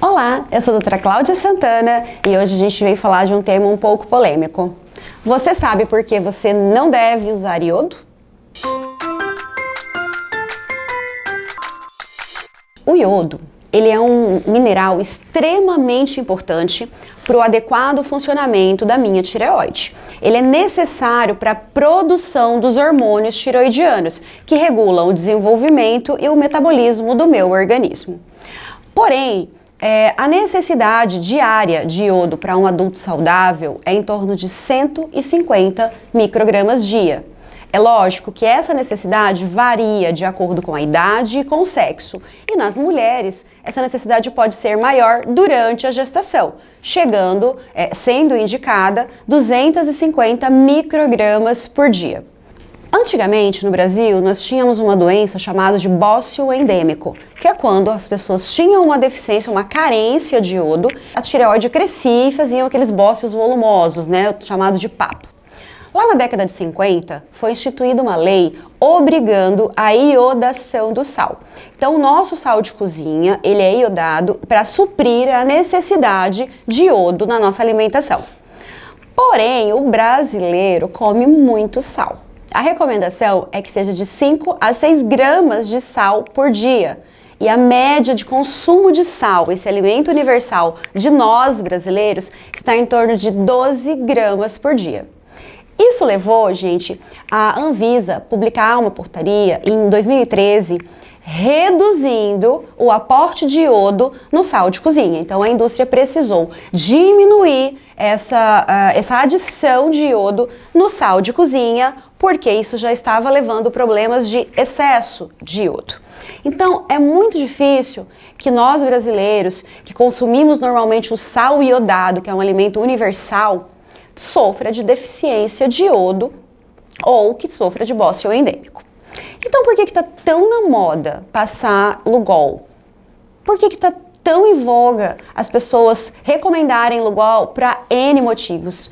Olá, eu sou a doutora Cláudia Santana e hoje a gente veio falar de um tema um pouco polêmico. Você sabe por que você não deve usar iodo? O iodo, ele é um mineral extremamente importante para o adequado funcionamento da minha tireoide. Ele é necessário para a produção dos hormônios tireoidianos, que regulam o desenvolvimento e o metabolismo do meu organismo. Porém, a necessidade diária de iodo para um adulto saudável é em torno de 150 microgramas dia. É lógico que essa necessidade varia de acordo com a idade e com o sexo. E nas mulheres, essa necessidade pode ser maior durante a gestação, sendo indicada 250 microgramas por dia. Antigamente, no Brasil, nós tínhamos uma doença chamada de bócio endêmico, que é quando as pessoas tinham uma deficiência, uma carência de iodo, a tireoide crescia e faziam aqueles bócios volumosos, chamado de papo. Lá na década de 50, foi instituída uma lei obrigando a iodação do sal. Então, o nosso sal de cozinha, ele é iodado para suprir a necessidade de iodo na nossa alimentação. Porém, o brasileiro come muito sal. A recomendação é que seja de 5 a 6 gramas de sal por dia. E a média de consumo de sal, esse alimento universal de nós brasileiros, está em torno de 12 gramas por dia. Isso levou, gente, a Anvisa publicar uma portaria em 2013 reduzindo o aporte de iodo no sal de cozinha. Então, a indústria precisou diminuir essa adição de iodo no sal de cozinha, porque isso já estava levando problemas de excesso de iodo. Então, é muito difícil que nós brasileiros, que consumimos normalmente o sal iodado, que é um alimento universal, sofra de deficiência de iodo ou que sofra de bócio endêmico. Então, por que está tão na moda passar Lugol? Por que está tão em voga as pessoas recomendarem Lugol para N motivos?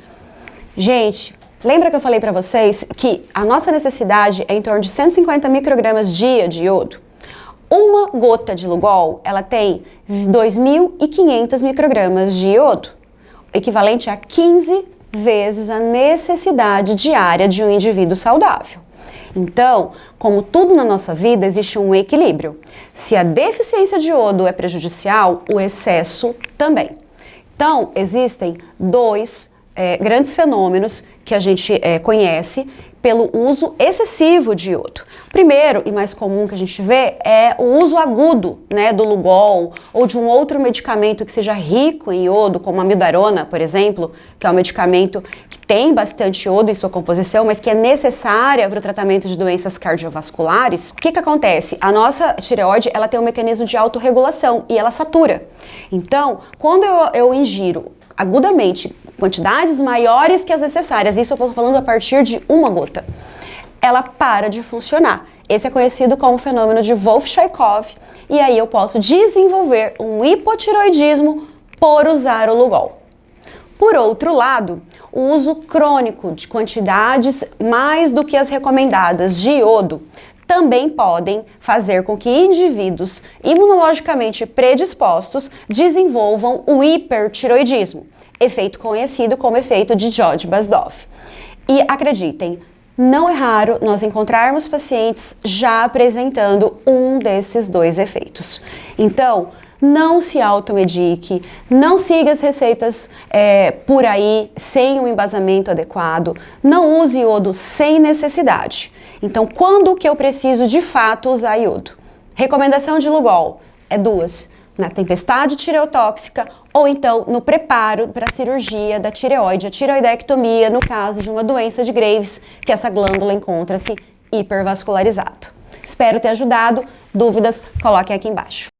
Gente, lembra que eu falei para vocês que a nossa necessidade é em torno de 150 microgramas dia de iodo? Uma gota de Lugol, ela tem 2.500 microgramas de iodo, equivalente a 15 vezes a necessidade diária de um indivíduo saudável. Então, como tudo na nossa vida, existe um equilíbrio. Se a deficiência de iodo é prejudicial, o excesso também. Então, existem dois grandes fenômenos que a gente conhece pelo uso excessivo de iodo. Primeiro, e mais comum que a gente vê, é o uso agudo, do Lugol ou de um outro medicamento que seja rico em iodo, como a amiodarona, por exemplo, que é um medicamento que tem bastante iodo em sua composição, mas que é necessária para o tratamento de doenças cardiovasculares. O que acontece? A nossa tireoide, ela tem um mecanismo de autorregulação e ela satura. Então, quando eu ingiro agudamente quantidades maiores que as necessárias, isso eu estou falando a partir de uma gota, ela para de funcionar. Esse é conhecido como fenômeno de Wolff-Chaikoff, e aí eu posso desenvolver um hipotireoidismo por usar o Lugol. Por outro lado, o uso crônico de quantidades mais do que as recomendadas de iodo também podem fazer com que indivíduos imunologicamente predispostos desenvolvam o hipertireoidismo, efeito conhecido como efeito de George-Basdorff. E acreditem, não é raro nós encontrarmos pacientes já apresentando um desses dois efeitos. Então, não se automedique, não siga as receitas por aí sem um embasamento adequado, não use iodo sem necessidade. Então, quando que eu preciso de fato usar iodo? Recomendação de Lugol é 2, na tempestade tireotóxica ou então no preparo para a cirurgia da tireoide, a tireoidectomia, no caso de uma doença de Graves, que essa glândula encontra-se hipervascularizado. Espero ter ajudado. Dúvidas, coloquem aqui embaixo.